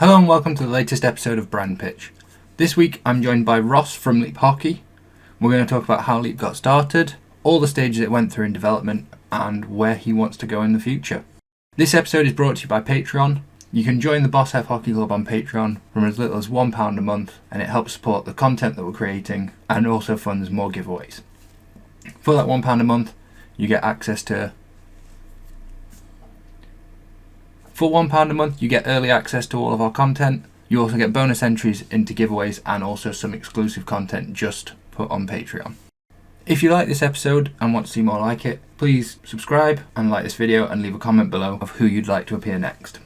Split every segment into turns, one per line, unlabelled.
Hello and welcome to the latest episode of Brand Pitch. This week I'm joined by Ross from Leap Hockey. We're going to talk about how Leap got started, all the stages it went through in development, and where he wants to go in the future. This episode is brought to you by Patreon. You can join the Boss F Hockey Club on Patreon from as little as £1 a month, and it helps support the content that we're creating and also funds more giveaways. For that £1 a month, you get access to For £1 a month, you get early access to all of our content. You also get bonus entries into giveaways and also some exclusive content just put on Patreon. If you like this episode and want to see more like it, please subscribe and like this video and leave a comment below of who you'd like to appear next.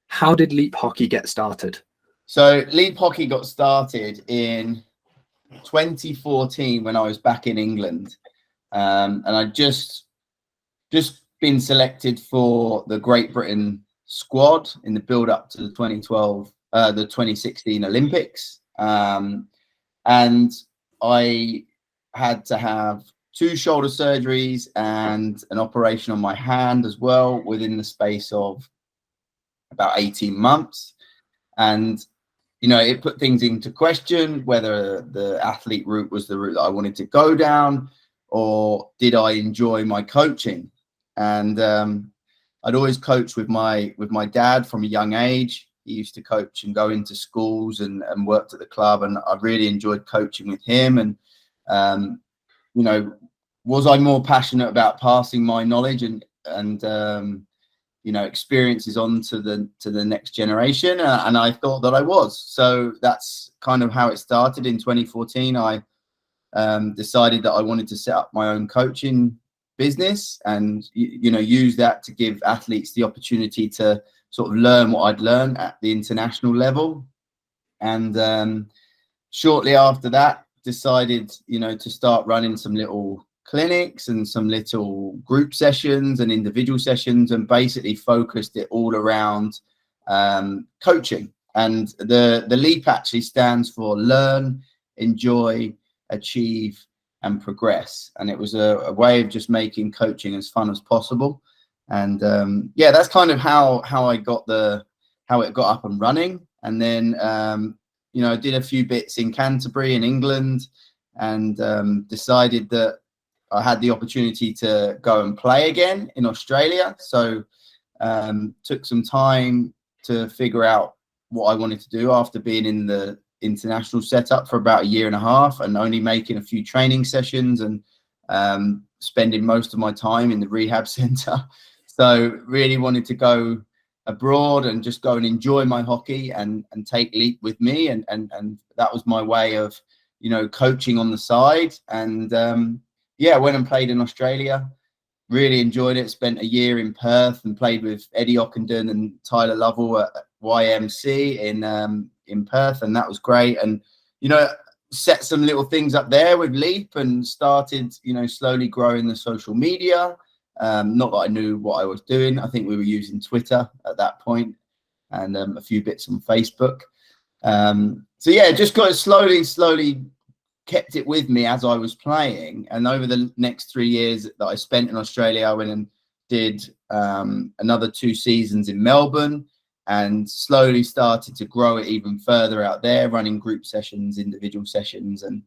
How did Leap Hockey get started?
So Leap Hockey got started in 2014 when I was back in England, and I just been selected for the Great Britain squad in the build up to the 2016 Olympics. And I had to have 2 shoulder surgeries and an operation on my hand as well within the space of about 18 months. And, you know, it put things into question whether the athlete route was the route that I wanted to go down, or did I enjoy my coaching? And I'd always coached with my dad from a young age. He used to coach and go into schools and worked at the club, and I really enjoyed coaching with him. And you know, was I more passionate about passing my knowledge and you know, experiences on to the next generation? And I thought that I was. So that's kind of how it started. In 2014, I decided that I wanted to set up my own coaching business and, you know, use that to give athletes the opportunity to sort of learn what I'd learned at the international level. And shortly after that, decided, you know, to start running some little clinics and some little group sessions and individual sessions, and basically focused it all around coaching. And the LEAP actually stands for Learn, Enjoy, Achieve and Progress, and it was a way of just making coaching as fun as possible. And yeah, that's kind of how it got up and running. And then you know, I did a few bits in Canterbury in England, and decided that I had the opportunity to go and play again in Australia. So took some time to figure out what I wanted to do after being in the international setup for about 1.5 years and only making a few training sessions and spending most of my time in the rehab center. So really wanted to go abroad and just go and enjoy my hockey and take Leap with me, and that was my way of, you know, coaching on the side. And yeah, went and played in Australia, really enjoyed it. Spent 1 year in Perth and played with Eddie Ockenden and Tyler Lovell at YMC in Perth, and that was great. And, you know, set some little things up there with Leap and started, you know, slowly growing the social media. Not that I knew what I was doing. I think we were using Twitter at that point, and a few bits on Facebook. So yeah, just got slowly kept it with me as I was playing. And over the next 3 years that I spent in Australia, I went and did another 2 seasons in Melbourne, and slowly started to grow it even further out there, running group sessions, individual sessions, and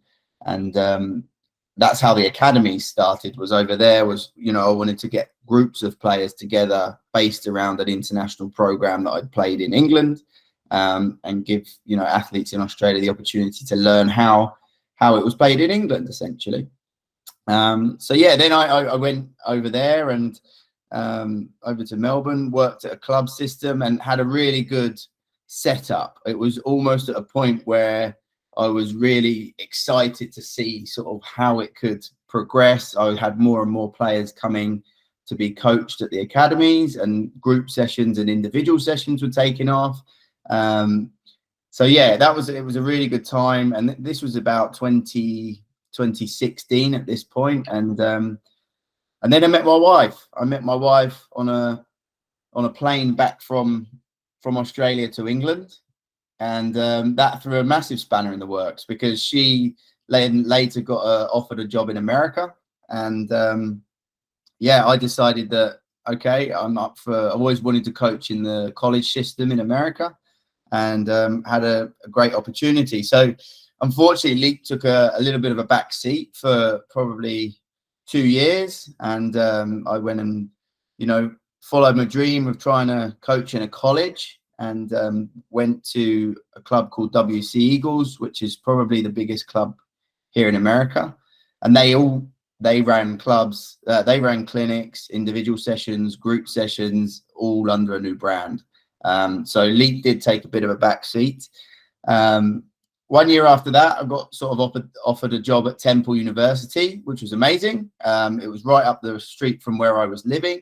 that's how the academies started. Was over there, was, you know, I wanted to get groups of players together based around an international program that I'd played in England, and give, you know, athletes in Australia the opportunity to learn how it was played in England, essentially. So yeah, then I went over there and over to Melbourne, worked at a club system and had a really good setup. It was almost at a point where I was really excited to see sort of how it could progress. I had more and more players coming to be coached at the academies, and group sessions and individual sessions were taking off. So yeah, it was a really good time. And this was about 2016 at this point. And then I met my wife. I met my wife on a plane back from Australia to England. And that threw a massive spanner in the works, because she later got offered a job in America. And yeah, I decided that, okay, I'm up for, I always wanted to coach in the college system in America. and had a great opportunity. So unfortunately, Leap took a little bit of a back seat for probably 2 years, and I went and, followed my dream of trying to coach in a college, and went to a club called WC Eagles, which is probably the biggest club here in America. And they ran clubs, they ran clinics, individual sessions, group sessions, all under a new brand. So Leap did take a bit of a back seat. 1 year after that, I got sort of offered a job at Temple University, which was amazing. It was right up the street from where I was living,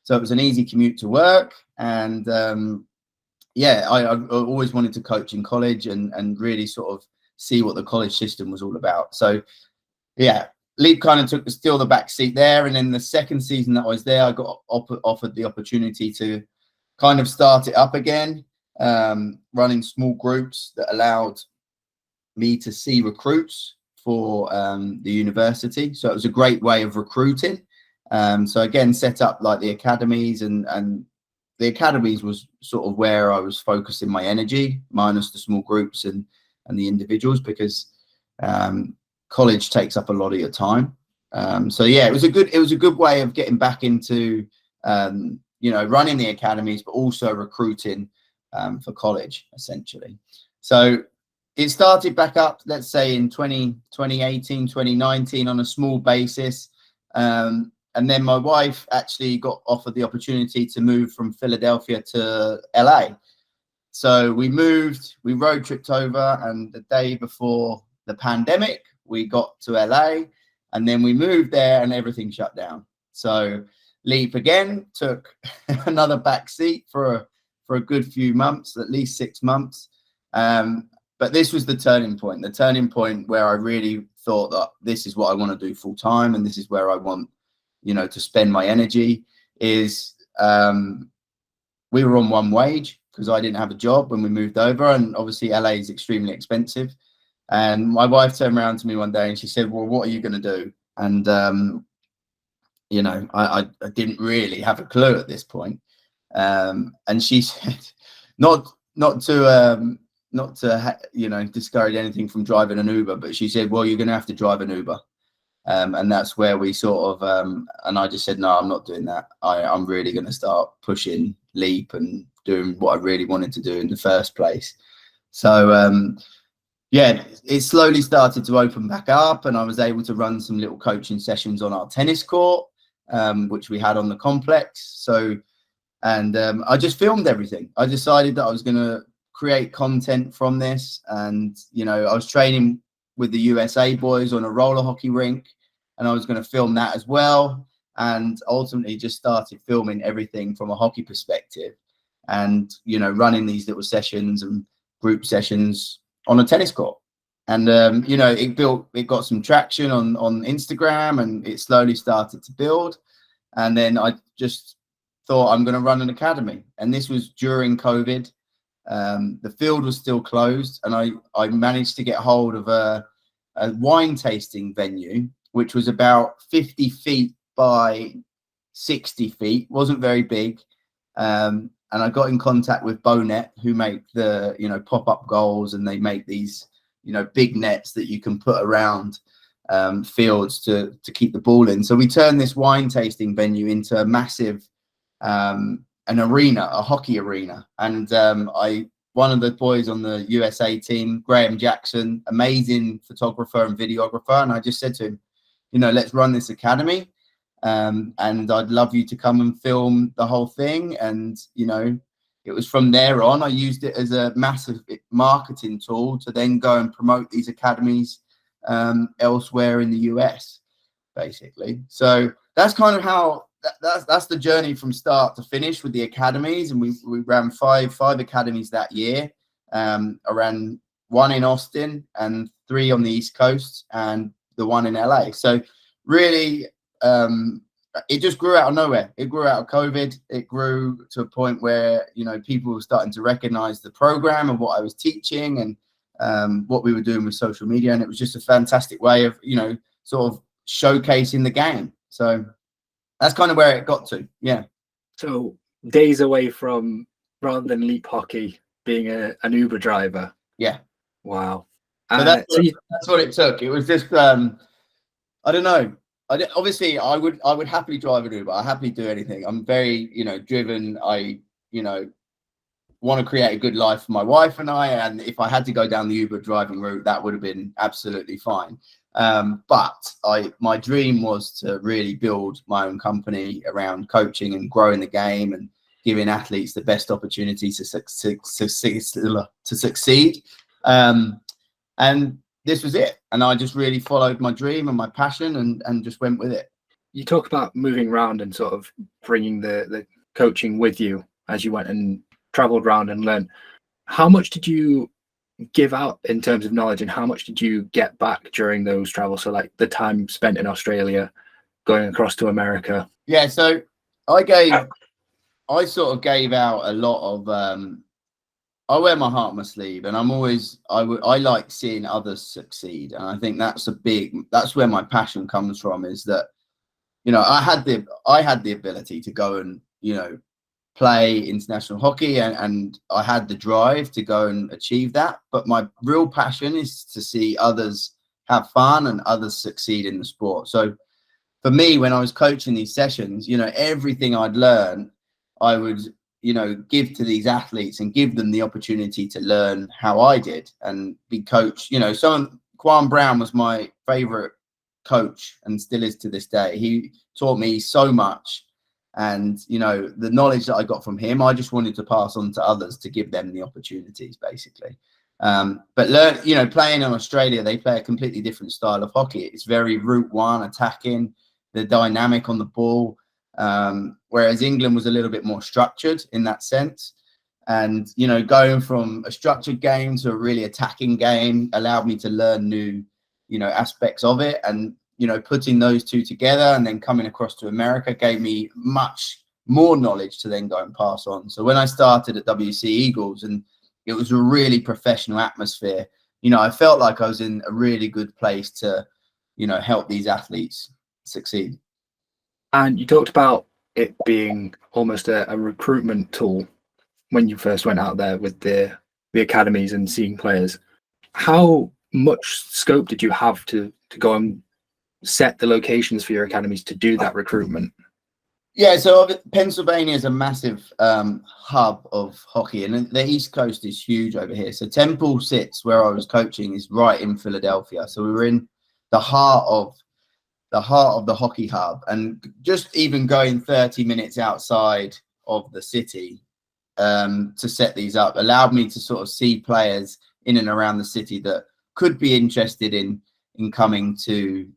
so it was an easy commute to work. And I always wanted to coach in college and really sort of see what the college system was all about. So yeah, Leap kind of took still the back seat there. And then the second season that I was there, I got offered the opportunity to kind of start it up again, running small groups that allowed me to see recruits for the university. So it was a great way of recruiting. So again, set up like the academies, and the academies was sort of where I was focusing my energy, minus the small groups and the individuals, because college takes up a lot of your time. So yeah, it was a good way of getting back into running the academies, but also recruiting for college, essentially. So it started back up, let's say in 2018, 2019 on a small basis. And then my wife actually got offered the opportunity to move from Philadelphia to LA. So we road tripped over, and the day before the pandemic, we got to LA, and then we moved there and everything shut down. So Leap again took another back seat for a good few months, at least 6 months. But this was the turning point where I really thought that this is what I want to do full time, and this is where I want, to spend my energy. Is we were on one wage because I didn't have a job when we moved over, and obviously LA is extremely expensive. And my wife turned around to me one day and she said, "Well, what are you going to do?" And I didn't really have a clue at this point. And she said, not to discourage anything from driving an Uber, but she said, "Well, you're going to have to drive an Uber." And that's where we sort of, and I just said, "No, I'm not doing that. I'm really going to start pushing Leap and doing what I really wanted to do in the first place." So, it slowly started to open back up, and I was able to run some little coaching sessions on our tennis court, which we had on the complex. So, and I just filmed everything. I decided that I was going to create content from this. And, I was training with the USA boys on a roller hockey rink, and I was going to film that as well. And ultimately just started filming everything from a hockey perspective, and, running these little sessions and group sessions on a tennis court. And, it got some traction on Instagram, and it slowly started to build. And then I just thought, I'm going to run an academy. And this was during COVID. The field was still closed, and I managed to get hold of a wine tasting venue, which was about 50 feet by 60 feet, wasn't very big. And I got in contact with Bonet, who make the, pop-up goals, and they make these, big nets that you can put around fields to keep the ball in. So we turned this wine tasting venue into a massive, an arena, a hockey arena. And one of the boys on the USA team, Graham Jackson, amazing photographer and videographer, and I just said to him, let's run this academy, and I'd love you to come and film the whole thing. And it was from there on, I used it as a massive marketing tool to then go and promote these academies elsewhere in the US, basically. So that's kind of how that's the journey from start to finish with the academies. And we ran five academies that year. I ran one in Austin and 3 on the East Coast, and the one in LA. So really, it just grew out of nowhere. It grew out of COVID. It grew to a point where, people were starting to recognize the program and what I was teaching, and what we were doing with social media. And it was just a fantastic way of, sort of showcasing the game. So that's kind of where it got to. Yeah.
So days away from, rather than Leap hockey, being an Uber driver.
Yeah.
Wow.
So that's what it took. It was just I don't know. Obviously, I would happily drive an Uber. I happily do anything. I'm very, driven. I, want to create a good life for my wife and I. And if I had to go down the Uber driving route, that would have been absolutely fine. But my dream was to really build my own company around coaching and growing the game and giving athletes the best opportunity to succeed. And this was it. And I just really followed my dream and my passion and just went with it.
You talk about moving around and sort of bringing the coaching with you as you went and traveled around and learned. How much did you give out in terms of knowledge, and how much did you get back during those travels? So like the time spent in Australia, going across to America.
Yeah. So I sort of gave out a lot of, I wear my heart on my sleeve, and I like seeing others succeed. And I think that's where my passion comes from, is that, I had the ability to go and, play international hockey, and I had the drive to go and achieve that. But my real passion is to see others have fun and others succeed in the sport. So for me, when I was coaching these sessions, everything I'd learned, I would, give to these athletes and give them the opportunity to learn how I did and be coached. Quan Brown was my favorite coach and still is to this day. He taught me so much. And, the knowledge that I got from him, I just wanted to pass on to others to give them the opportunities, basically. But playing in Australia, they play a completely different style of hockey. It's very route one, attacking, the dynamic on the ball. Whereas England was a little bit more structured in that sense. And, going from a structured game to a really attacking game allowed me to learn new, aspects of it. And, putting those two together and then coming across to America gave me much more knowledge to then go and pass on. So when I started at WC Eagles, and it was a really professional atmosphere, I felt like I was in a really good place to, help these athletes succeed.
And you talked about it being almost a recruitment tool when you first went out there with the academies and seeing players. How much scope did you have to go and set the locations for your academies to do that recruitment?
Yeah, so Pennsylvania is a massive hub of hockey, and the East Coast is huge over here. So Temple sits where I was coaching is right in Philadelphia. So we were in the heart of the hockey hub, and just even going 30 minutes outside of the city to set these up allowed me to sort of see players in and around the city that could be interested in coming to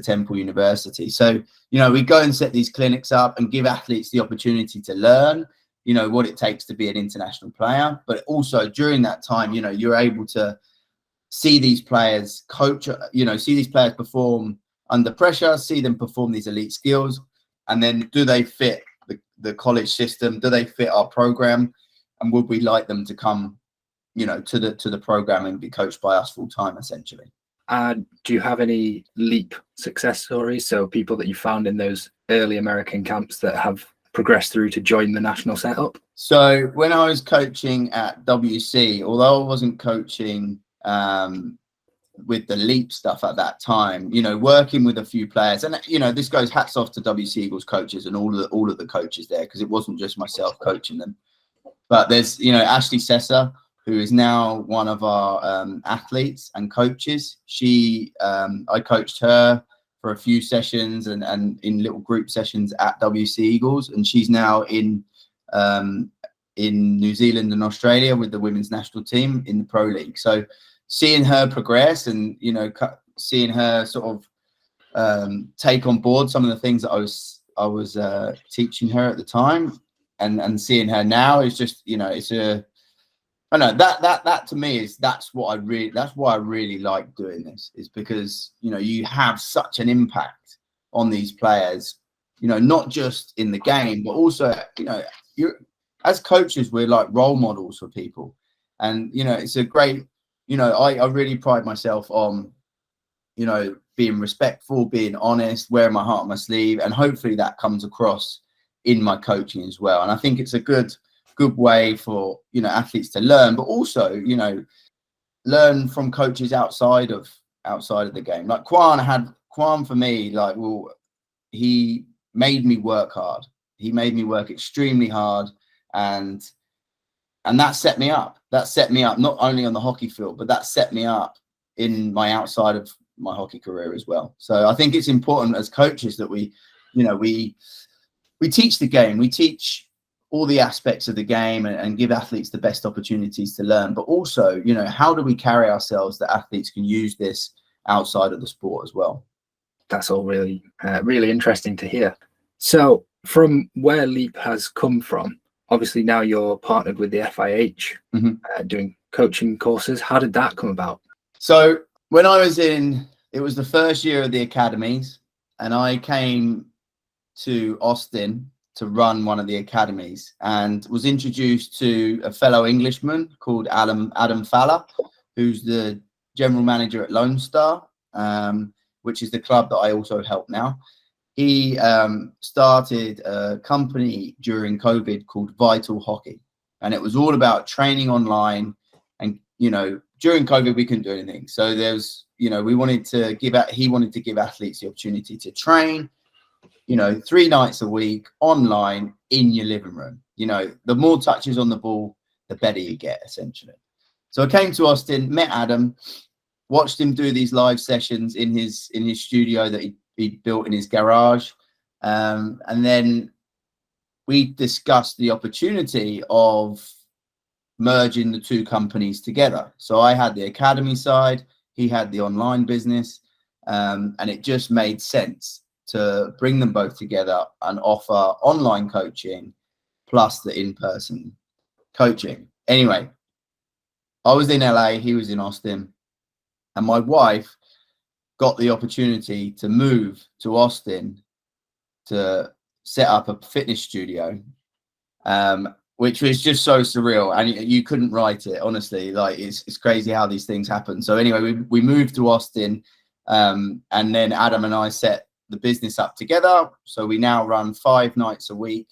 Temple University. So, we go and set these clinics up and give athletes the opportunity to learn, what it takes to be an international player. But also during that time, you're able to see these players coach, see these players perform under pressure, see them perform these elite skills. And then do they fit the college system? Do they fit our program? And would we like them to come, to the program and be coached by us full time, essentially?
Do you have any LEAP success stories? So people that you found in those early American camps that have progressed through to join the national setup?
So when I was coaching at WC, although I wasn't coaching with the LEAP stuff at that time, working with a few players, and this goes hats off to WC Eagles coaches and all of the coaches there, because it wasn't just myself coaching them. But there's Ashley Sessa, who is now one of our athletes and coaches. I coached her for a few sessions and in little group sessions at WC Eagles, and she's now in New Zealand and Australia with the women's national team in the Pro League. So seeing her progress and seeing her sort of take on board some of the things that I was teaching her at the time, and seeing her now is just I know that to me that's why I really like doing this, is because you have such an impact on these players, not just in the game, but also you're, as coaches, we're like role models for people, and it's a great I really pride myself on being respectful, being honest, wearing my heart on my sleeve, and hopefully that comes across in my coaching as well. And I think it's a good good way for, athletes to learn, but also, learn from coaches outside of the game. Like Kwan for me, like, he made me work hard. He made me work extremely hard, and that set me up. That set me up not only on the hockey field, but that set me up in my outside of my hockey career as well. So I think it's important as coaches that we teach the game. We teach all the aspects of the game and give athletes the best opportunities to learn. But also, how do we carry ourselves that athletes can use this outside of the sport as well?
That's all really, really interesting to hear. So from where Leap has come from, obviously now you're partnered with the FIH, doing coaching courses. How did that come about?
So when I was it was the first year of the academies, and I came to Austin to run one of the academies, and was introduced to a fellow Englishman called Adam Fowler, who's the general manager at Lone Star, which is the club that I also help now. He started a company during COVID called Vital Hockey, and it was all about training online. And during COVID we couldn't do anything, so there's he wanted to give athletes the opportunity to train 3 nights a week online in your living room. The more touches on the ball, the better you get, essentially. So I came to Austin, met Adam, watched him do these live sessions in his studio that he built in his garage, and then we discussed the opportunity of merging the two companies together. So I had the academy side, he had the online business, and it just made sense to bring them both together and offer online coaching plus the in-person coaching. Anyway, I was in LA, he was in Austin, and my wife got the opportunity to move to Austin to set up a fitness studio, which was just so surreal, and you couldn't write it, honestly. Like, it's crazy how these things happen. So anyway, we moved to Austin, and then Adam and I set the business up together. So we now run 5 nights a week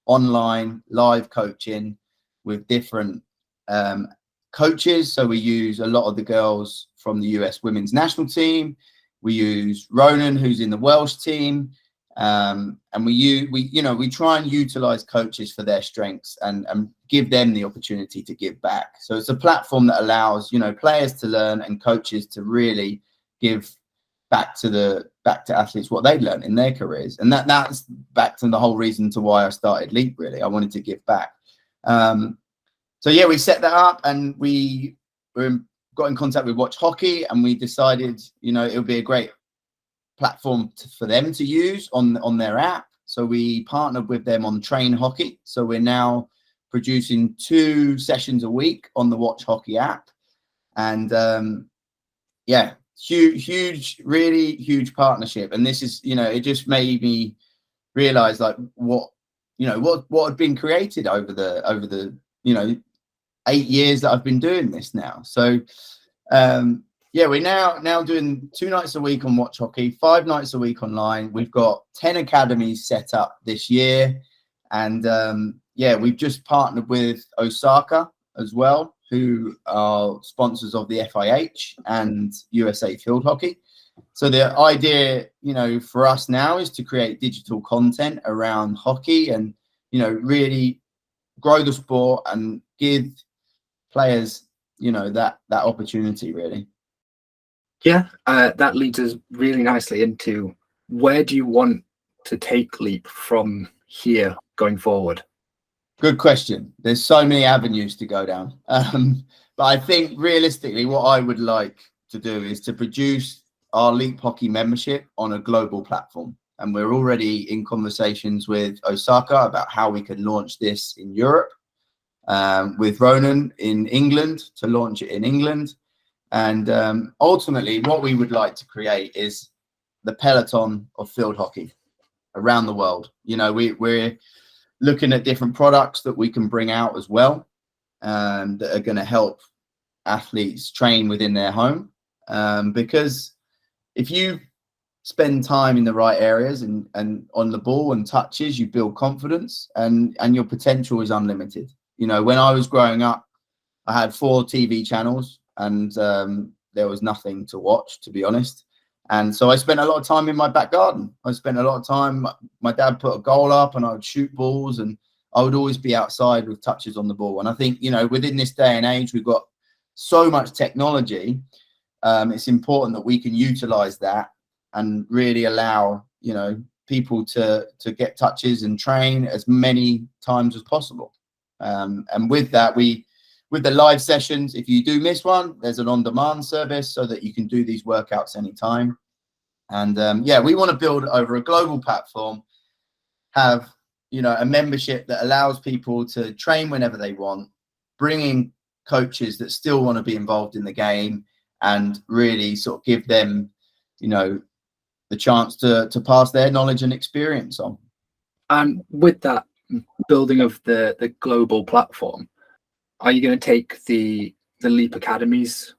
online live coaching with different coaches. So we use a lot of the girls from the US women's national team. We use Ronan, who's in the Welsh team, and we try and utilize coaches for their strengths and give them the opportunity to give back. So it's a platform that allows players to learn and coaches to really give back to athletes what they learned in their careers. And that's back to the whole reason to why I started Leap. Really, I wanted to give back. So yeah, we set that up, and we got in contact with Watch Hockey, and we decided it would be a great platform for them to use on their app. So we partnered with them on Train Hockey. So we're now producing 2 sessions a week on the Watch Hockey app, and huge, really huge partnership. And this is it just made me realize like what had been created over the 8 years that I've been doing this now. So we're now doing 2 nights a week on Watch Hockey, 5 nights a week online. We've got 10 academies set up this year, and we've just partnered with Osaka as well, who are sponsors of the FIH and USA Field Hockey. So the idea for us now is to create digital content around hockey and really grow the sport and give players that opportunity, really.
Yeah, that leads us really nicely into where do you want to take Leap from here going forward?
Good question. There's so many avenues to go down. But I think realistically, what I would like to do is to produce our Leap Hockey membership on a global platform. And we're already in conversations with Osaka about how we can launch this in Europe, with Ronan in England to launch it in England. And ultimately, what we would like to create is the Peloton of field hockey around the world. We're looking at different products that we can bring out as well, that are going to help athletes train within their home. Because if you spend time in the right areas and on the ball and touches, you build confidence, and your potential is unlimited. You know, when I was growing up, I had 4 TV channels, and there was nothing to watch, to be honest. And so I spent a lot of time in my back garden. I spent a lot of time, my dad put a goal up and I would shoot balls, and I would always be outside with touches on the ball. And I think, you know, within this day and age, we've got so much technology. It's important that we can utilize that and really allow, you know, people to get touches and train as many times as possible. And with that, with the live sessions, if you do miss one, there's an on-demand service so that you can do these workouts anytime. And yeah, we want to build over a global platform, have, you know, a membership that allows people to train whenever they want, bringing coaches that still want to be involved in the game, and really sort of give them, you know, the chance to pass their knowledge and experience on.
And with that building of the global platform, are you going to take the Leap Academies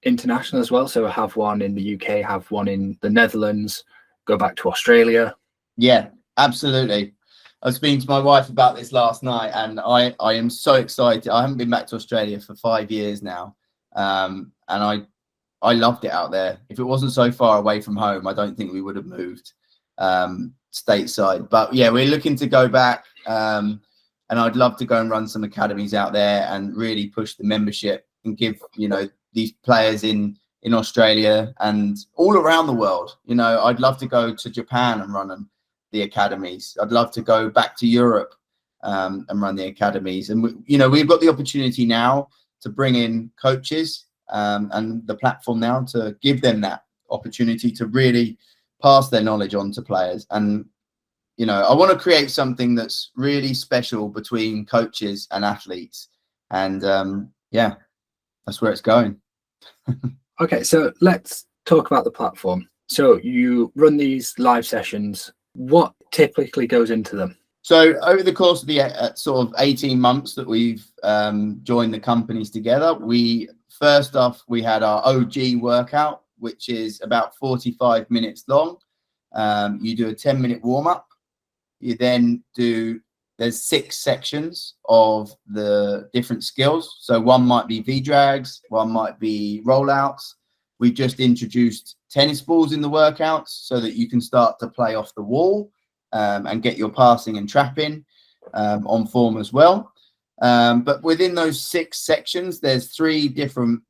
international as well? So have one in the UK, have one in the Netherlands, go back to Australia?
Yeah, absolutely. I was speaking to my wife about this last night, and I am so excited. I haven't been back to Australia for 5 years now, and I loved it out there. If it wasn't so far away from home, I don't think we would have moved stateside. But yeah, we're looking to go back, and I'd love to go and run some academies out there and really push the membership and give, you know, these players in Australia and all around the world. You know, I'd love to go to Japan and run the academies. I'd love to go back to Europe and run the academies. And you know, we've got the opportunity now to bring in coaches and the platform now to give them that opportunity to really pass their knowledge on to players. And you know, I want to create something that's really special between coaches and athletes. And yeah, that's where it's going.
Okay, so let's talk about the platform. So you run these live sessions. What typically goes into them?
So over the course of the sort of 18 months that we've joined the companies together, first off, we had our OG workout, which is about 45 minutes long. You do a 10-minute warm-up. You then there's 6 sections of the different skills. So one might be V-drags, one might be rollouts. We just introduced tennis balls in the workouts so that you can start to play off the wall and get your passing and trapping on form as well. But within those 6 sections, there's 3 different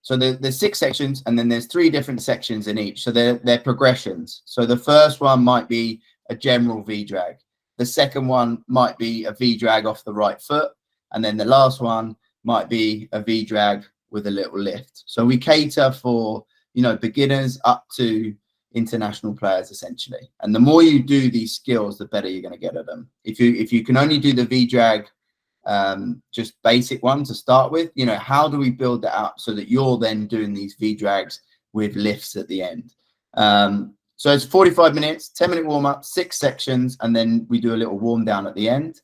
so there's 6 sections, and then there's 3 different sections in each. So they're progressions. So the first one might be a general V-drag. The second one might be a V-drag off the right foot. And then the last one might be a V-drag with a little lift. So we cater for, you know, beginners up to international players, essentially. And the more you do these skills, the better you're going to get at them. If you can only do the V-drag, just basic one to start with, you know, how do we build that up so that you're then doing these V-drags with lifts at the end? So it's 45 minutes, 10-minute warm-up, 6 sections, and then we do a little warm down at the end.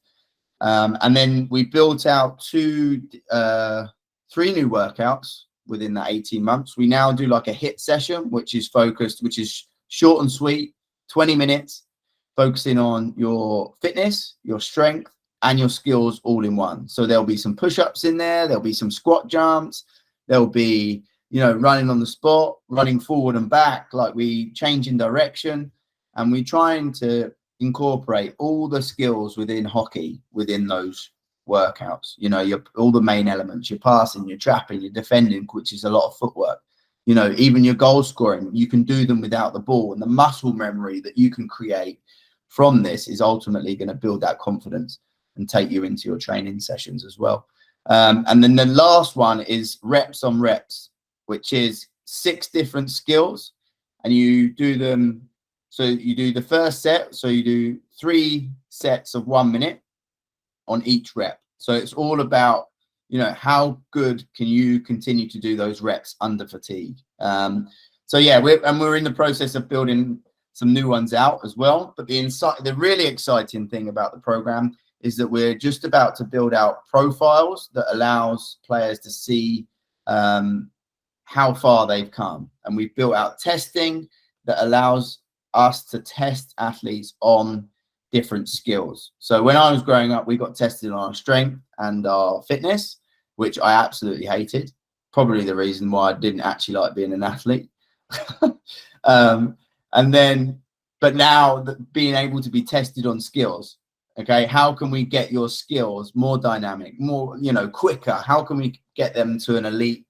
And then we built out 3 new workouts within that 18 months. We now do like a HIIT session, which is focused, which is short and sweet, 20 minutes, focusing on your fitness, your strength, and your skills all in one. So there'll be some push-ups in there, there'll be some squat jumps, there'll be, you know, running on the spot, running forward and back, like we change in direction, and we're trying to incorporate all the skills within hockey within those workouts. You know, all the main elements, your passing, your trapping, your defending, which is a lot of footwork. You know, even your goal scoring, you can do them without the ball, and the muscle memory that you can create from this is ultimately going to build that confidence and take you into your training sessions as well. And then the last one is reps on reps, which is 6 different skills, and you do them. So you do the first set. So you do 3 sets of 1 minute on each rep. So it's all about, you know, how good can you continue to do those reps under fatigue. So yeah, we're in the process of building some new ones out as well. But the really exciting thing about the program is that we're just about to build out profiles that allows players to see how far they've come. And we've built out testing that allows us to test athletes on different skills. So when I was growing up, we got tested on our strength and our fitness, which I absolutely hated. Probably the reason why I didn't actually like being an athlete. But now that being able to be tested on skills, okay, how can we get your skills more dynamic, more, quicker? How can we get them to an elite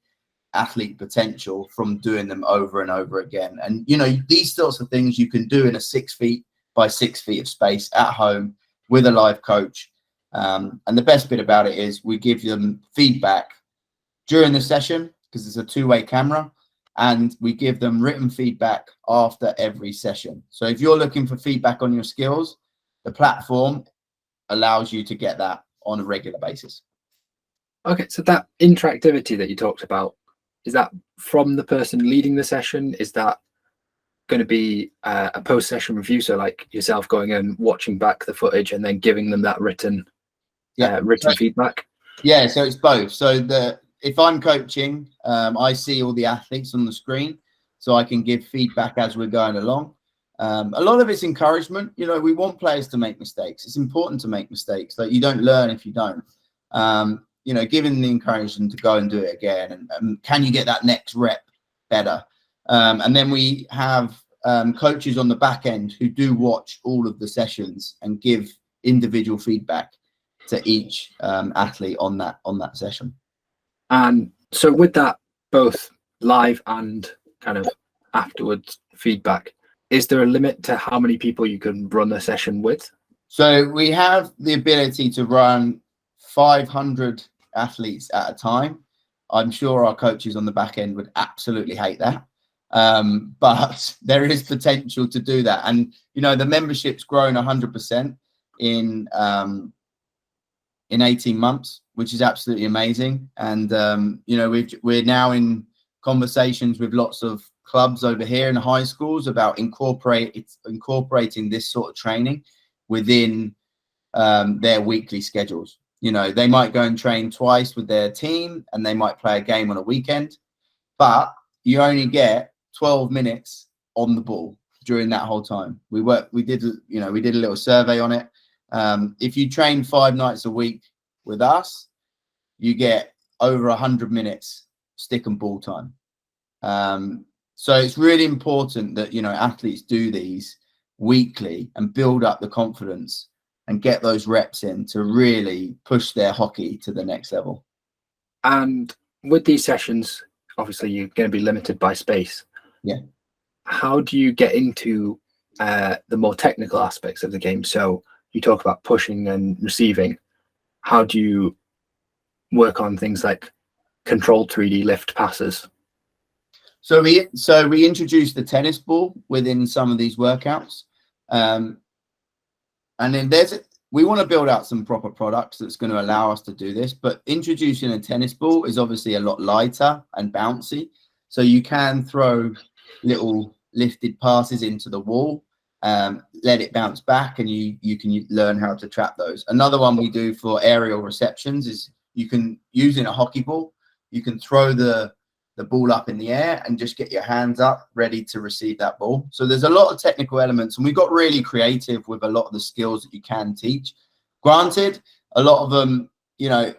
athlete potential from doing them over and over again? And, these sorts of things you can do in a 6 feet by 6 feet of space at home with a live coach. And the best bit about it is we give them feedback during the session because it's a two-way camera, and we give them written feedback after every session. So if you're looking for feedback on your skills, the platform allows you to get that on a regular basis.
Okay, so that interactivity that you talked about, is that from the person leading the session? Is that going to be a post-session review? So like yourself going and watching back the footage and then giving them that written feedback? Yeah,
so it's both. So if I'm coaching, I see all the athletes on the screen, so I can give feedback as we're going along. A lot of it's encouragement. We want players to make mistakes. It's important to make mistakes. Like, you don't learn if you don't. Giving the encouragement to go and do it again. And can you get that next rep better? And then we have coaches on the back end who do watch all of the sessions and give individual feedback to each athlete on that session.
And so with that, both live and kind of afterwards feedback, is there a limit to how many people you can run a session with?
So we have the ability to run 500 athletes at a time. I'm sure our coaches on the back end would absolutely hate that. But there is potential to do that. And, the membership's grown 100% in 18 months, which is absolutely amazing. And, we're now in conversations with lots of clubs over here in the high schools about incorporating this sort of training within their weekly schedules. They might go and train twice with their team and they might play a game on a weekend, but you only get 12 minutes on the ball during that whole time. We did a little survey on it. If you train 5 nights a week with us, you get over 100 minutes stick and ball time. So it's really important that, athletes do these weekly and build up the confidence and get those reps in to really push their hockey to the next level.
And with these sessions, obviously you're going to be limited by space.
Yeah.
How do you get into the more technical aspects of the game? So you talk about pushing and receiving. How do you work on things like controlled 3D lift passes?
So we introduced the tennis ball within some of these workouts. And then we want to build out some proper products that's going to allow us to do this. But introducing a tennis ball is obviously a lot lighter and bouncy. So you can throw little lifted passes into the wall, let it bounce back, and you can learn how to trap those. Another one we do for aerial receptions is you can, using a hockey ball, you can throw the ball up in the air and just get your hands up ready to receive that ball. So there's a lot of technical elements, and we got really creative with a lot of the skills that you can teach. Granted, a lot of them,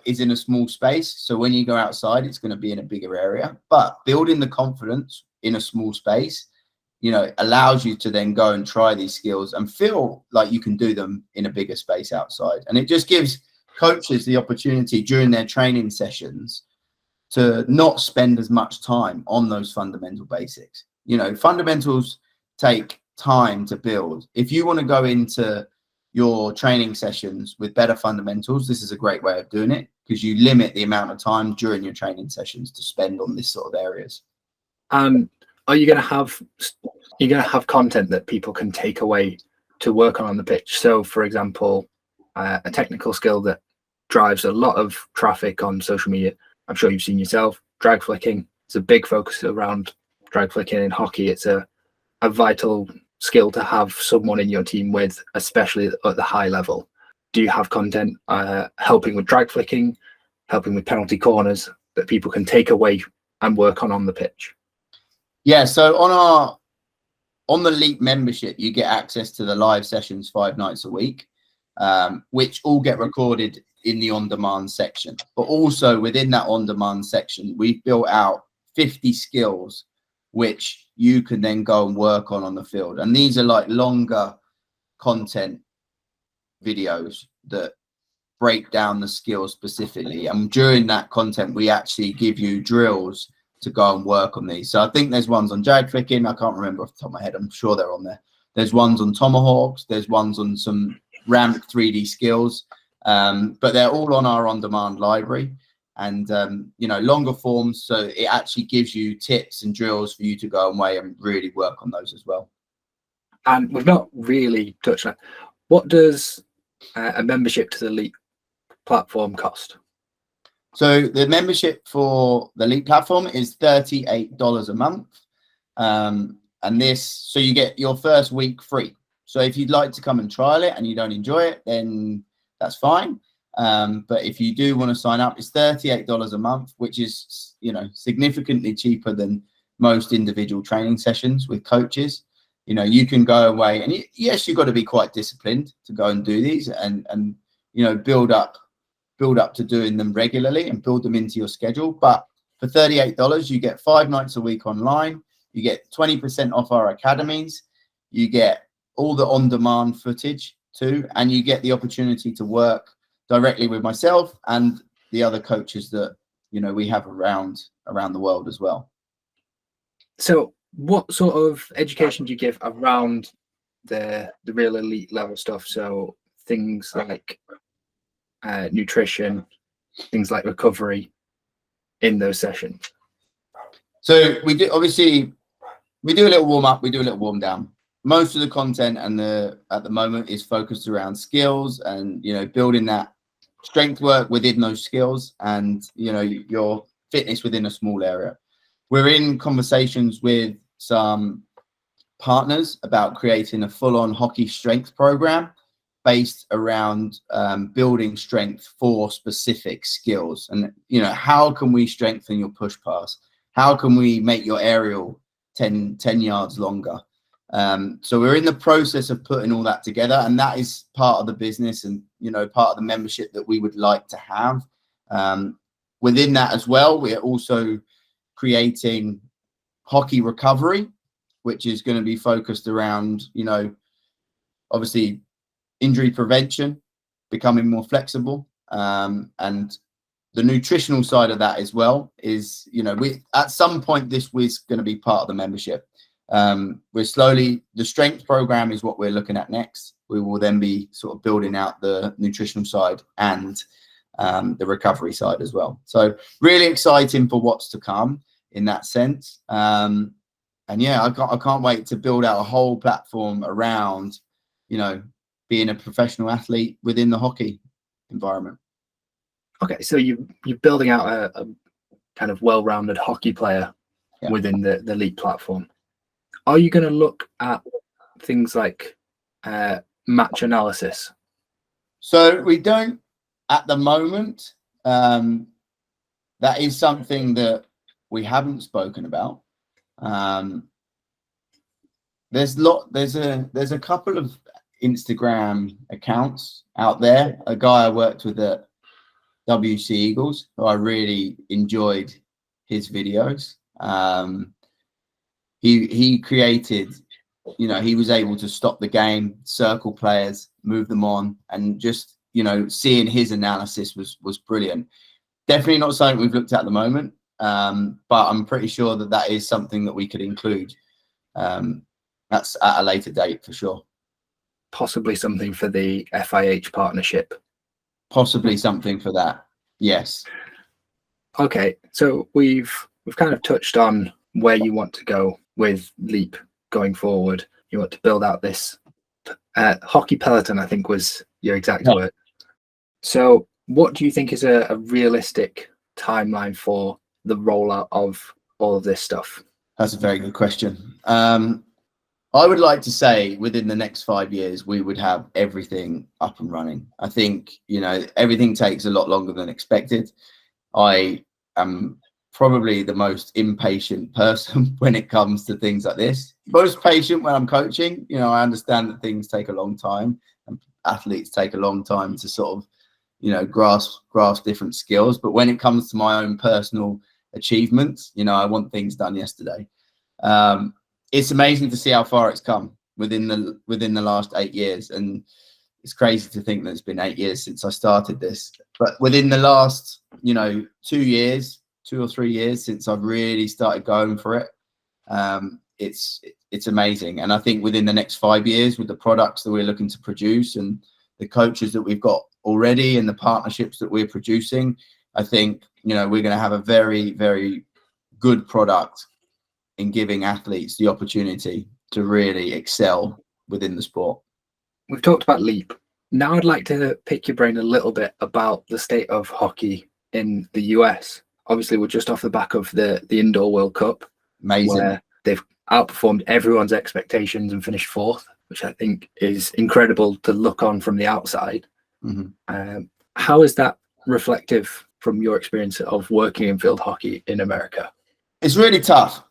is in a small space. So when you go outside, it's going to be in a bigger area, but building the confidence in a small space, allows you to then go and try these skills and feel like you can do them in a bigger space outside. And it just gives coaches the opportunity during their training sessions to not spend as much time on those fundamental basics. Fundamentals take time to build. If you want to go into your training sessions with better fundamentals, this is a great way of doing it, because you limit the amount of time during your training sessions to spend on this sort of areas.
Are you going to have content that people can take away to work on the pitch? So, for example, a technical skill that drives a lot of traffic on social media, I'm sure you've seen yourself, drag flicking. It's a big focus around drag flicking in hockey. It's a vital skill to have someone in your team with, especially at the high level. Do you have content helping with drag flicking, helping with penalty corners that people can take away and work on the pitch?
Yeah, so on on the Leap membership, you get access to the live sessions 5 nights a week, which all get recorded in the on-demand section. But also within that on-demand section, we've built out 50 skills which you can then go and work on the field. And these are like longer content videos that break down the skills specifically. And during that content, we actually give you drills to go and work on these. So I think there's ones on jag flicking. I can't remember off the top of my head. I'm sure they're on there. There's ones on tomahawks. There's ones on some ramp 3D skills. But they're all on our on-demand library. And, longer forms. So it actually gives you tips and drills for you to go away and really work on those as well.
And we've not really touched on what does a membership to the Leap platform cost?
So the membership for the Leap platform is $38 a month. So you get your first week free. So if you'd like to come and trial it and you don't enjoy it, then that's fine. But if you do want to sign up, it's $38 a month, which is, significantly cheaper than most individual training sessions with coaches. You can go away and yes, you've got to be quite disciplined to go and do these and build up to doing them regularly and build them into your schedule. But for $38, you get 5 nights a week online. You get 20% off our academies. You get all the on-demand footage too, and you get the opportunity to work directly with myself and the other coaches that we have around the world as well.
So what sort of education do you give around the real elite level stuff? So things like nutrition, things like recovery in those sessions?
So we do a little warm up, we do a little warm down. Most of the content at the moment is focused around skills and building that strength work within those skills and your fitness within a small area. We're in conversations with some partners about creating a full-on hockey strength program based around building strength for specific skills. And how can we strengthen your push pass? How can we make your aerial 10 yards longer? So we're in the process of putting all that together, and that is part of the business and part of the membership that we would like to have. Within that as well, we're also creating hockey recovery, which is going to be focused around obviously injury prevention, becoming more flexible, and the nutritional side of that as well is we at some point this was going to be part of the membership. The strength program is what we're looking at next. We will then be sort of building out the nutritional side and the recovery side as well. So really exciting for what's to come in that sense. And yeah, I can't wait to build out a whole platform around, being a professional athlete within the hockey environment.
Okay, so you're building out a kind of well-rounded hockey player within the Leap platform. Are you going to look at things like match analysis? So
we don't at the moment. That is something that we haven't spoken about. There's a couple of Instagram accounts out there. A guy I worked with at WC Eagles, who I really enjoyed his videos. He created, he was able to stop the game, circle players, move them on, and just, seeing his analysis was brilliant. Definitely not something we've looked at the moment, but I'm pretty sure that is something that we could include. That's at a later date for sure.
Possibly something for the FIH partnership.
Possibly something for that. Yes.
Okay, so we've kind of touched on where you want to go with Leap going forward. You want to build out this hockey Peloton, I think was your exact word. So what do you think is a realistic timeline for the rollout of all of this stuff?
That's a very good question. I would like to say within the next 5 years, we would have everything up and running. I think, everything takes a lot longer than expected. I am probably the most impatient person when it comes to things like this. Most patient when I'm coaching. You know, I understand that things take a long time and athletes take a long time to sort of, you know, grasp different skills. But when it comes to my own personal achievements, you know, I want things done yesterday. It's amazing to see how far it's come within the last 8 years, and it's crazy to think that it's been 8 years since I started this. But within the last, you know, 2 or 3 years since I've really started going for it, it's amazing. And I think within the next 5 years, with the products that we're looking to produce and the coaches that we've got already and the partnerships that we're producing, I think, you know, we're going to have a very, very good product in giving athletes the opportunity to really excel within the sport.
We've talked about Leap. Now I'd like to pick your brain a little bit about the state of hockey in the US. Obviously, we're just off the back of the Indoor World Cup.
Amazing.
Where they've outperformed everyone's expectations and finished fourth, which I think is incredible to look on from the outside.
Mm-hmm.
How is that reflective from your experience of working in field hockey in America?
It's really tough.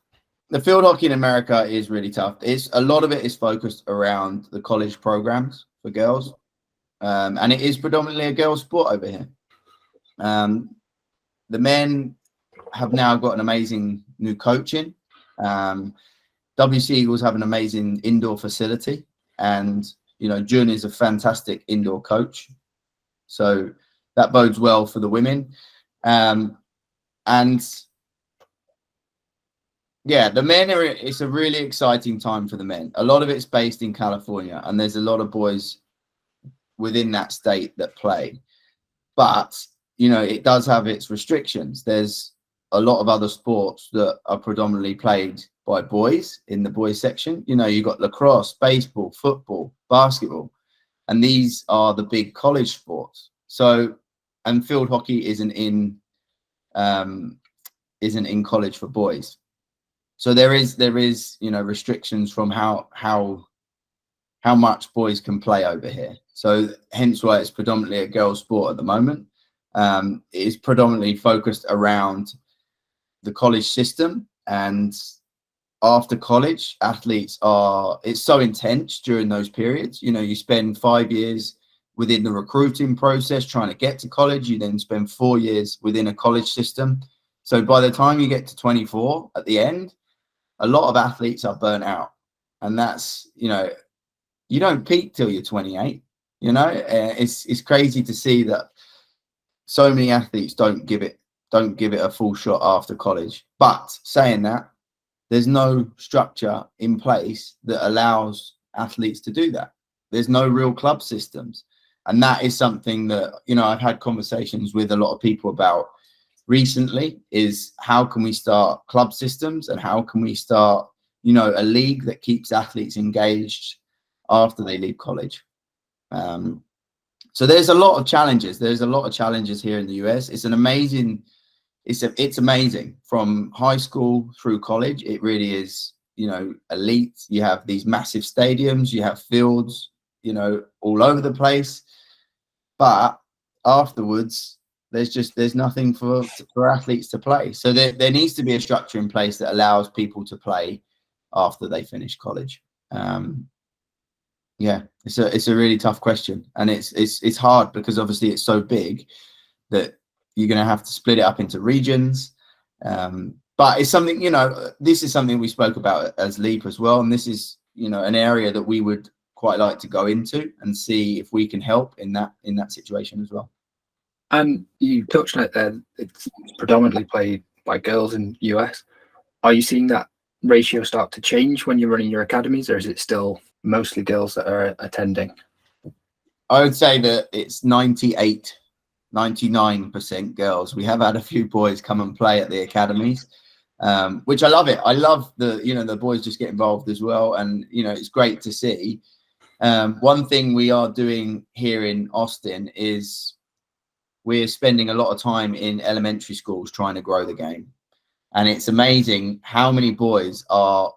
The field hockey in America is really tough. A lot of it is focused around the college programs for girls, and it is predominantly a girls' sport over here. The men have now got an amazing new coaching. WC Eagles have an amazing indoor facility, and you know, Jun is a fantastic indoor coach, so that bodes well for the women. And yeah, the men it's a really exciting time for the men. A lot of it's based in California, and there's a lot of boys within that state that play. But, you know, it does have its restrictions. There's a lot of other sports that are predominantly played by boys in the boys section. You know, you've got lacrosse, baseball, football, basketball, and these are the big college sports. So, and field hockey isn't in college for boys. So there is, you know, restrictions from how much boys can play over here. So hence why it's predominantly a girls' sport at the moment. It is predominantly focused around the college system, and after college, athletes it's so intense during those periods. You know, you spend 5 years within the recruiting process trying to get to college. You then spend 4 years within a college system. So by the time you get to 24 at the end, a lot of athletes are burnt out, and that's, you know, you don't peak till you're 28. You know, it's crazy to see that so many athletes don't give it a full shot after college. But saying that, there's no structure in place that allows athletes to do that. There's no real club systems, and that is something that, you know, I've had conversations with a lot of people about recently, is how can we start club systems, and how can we start, you know, a league that keeps athletes engaged after they leave college. So there's a lot of challenges. There's a lot of challenges here in the US. It's amazing from high school through college. It really is, you know, elite. You have these massive stadiums, you have fields, you know, all over the place. But afterwards, there's nothing for athletes to play. So there needs to be a structure in place that allows people to play after they finish college. Yeah, it's a really tough question, and it's hard because obviously it's so big that you're going to have to split it up into regions. But it's something, you know, this is something we spoke about as Leap as well, and this is, you know, an area that we would quite like to go into and see if we can help in that situation as well.
And you touched on it there. It's predominantly played by girls in the US. Are you seeing that ratio start to change when you're running your academies, or is it still mostly girls that are attending?
I would say that it's 99% girls. We have had a few boys come and play at the academies, which I love it. I love the boys just get involved as well, and you know, it's great to see. One thing we are doing here in Austin is we're spending a lot of time in elementary schools trying to grow the game, and it's amazing how many boys are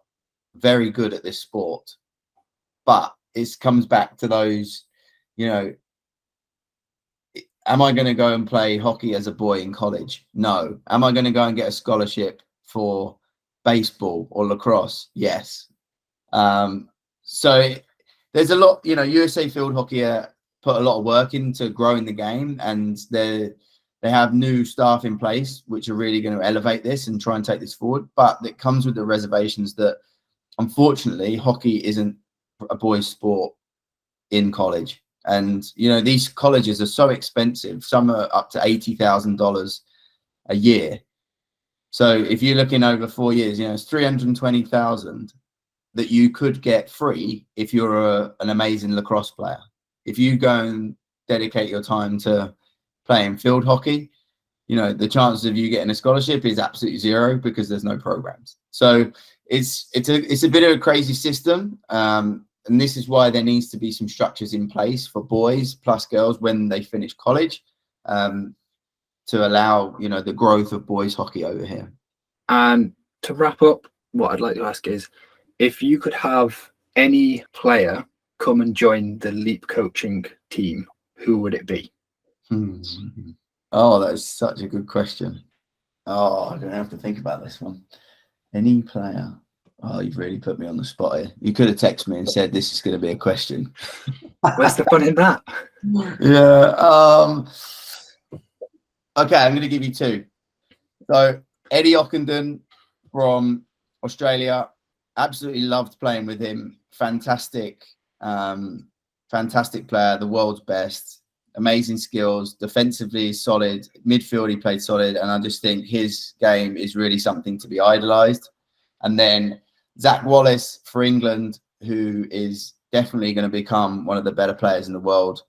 very good at this sport, but it comes back to those, you know, Am I going to go and play hockey as a boy in college? No. Am I going to go and get a scholarship for baseball or lacrosse? Yes. So there's a lot, USA field hockey put a lot of work into growing the game, and they have new staff in place which are really going to elevate this and try and take this forward. But it comes with the reservations that, unfortunately, hockey isn't a boys' sport in college. And, these colleges are so expensive. Some are up to $80,000 a year. So if you're looking over 4 years, it's $320,000 that you could get free if you're an amazing lacrosse player. If you go and dedicate your time to playing field hockey, the chances of you getting a scholarship is absolutely zero because there's no programs. So it's a bit of a crazy system. And this is why there needs to be some structures in place for boys plus girls when they finish college, to allow, the growth of boys hockey over here.
And to wrap up, what I'd like to ask is, if you could have any player come and join the Leap coaching team, who would it be?
Oh, that is such a good question. Oh, I'm going to have to think about this one. Any player? Oh, you've really put me on the spot here. You could have texted me and said this is going to be a question.
Where's the fun in that?
Yeah. Okay, I'm going to give you two. So Eddie Ockenden from Australia. Absolutely loved playing with him. Fantastic player, the world's best. Amazing skills. Defensively solid. Midfield, he played solid. And I just think his game is really something to be idolized. And then Zach Wallace for England, who is definitely going to become one of the better players in the world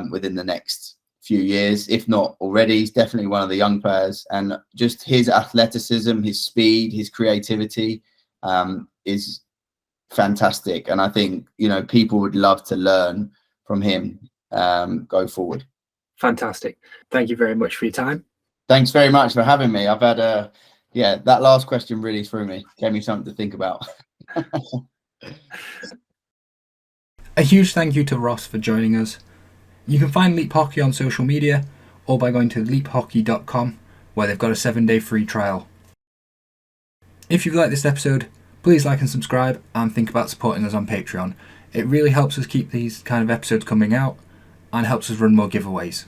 within the next few years, if not already. He's definitely one of the young players. And just his athleticism, his speed, his creativity is fantastic. And I think, people would love to learn from him go forward.
Fantastic. Thank you very much for your time.
Thanks very much for having me. I've had that last question really threw me, gave me something to think about.
A huge thank you to Ross for joining us. You can find Leap Hockey on social media or by going to leaphockey.com, where they've got a 7-day free trial. If you've liked this episode, please like and subscribe, and think about supporting us on Patreon. It really helps us keep these kind of episodes coming out and helps us run more giveaways.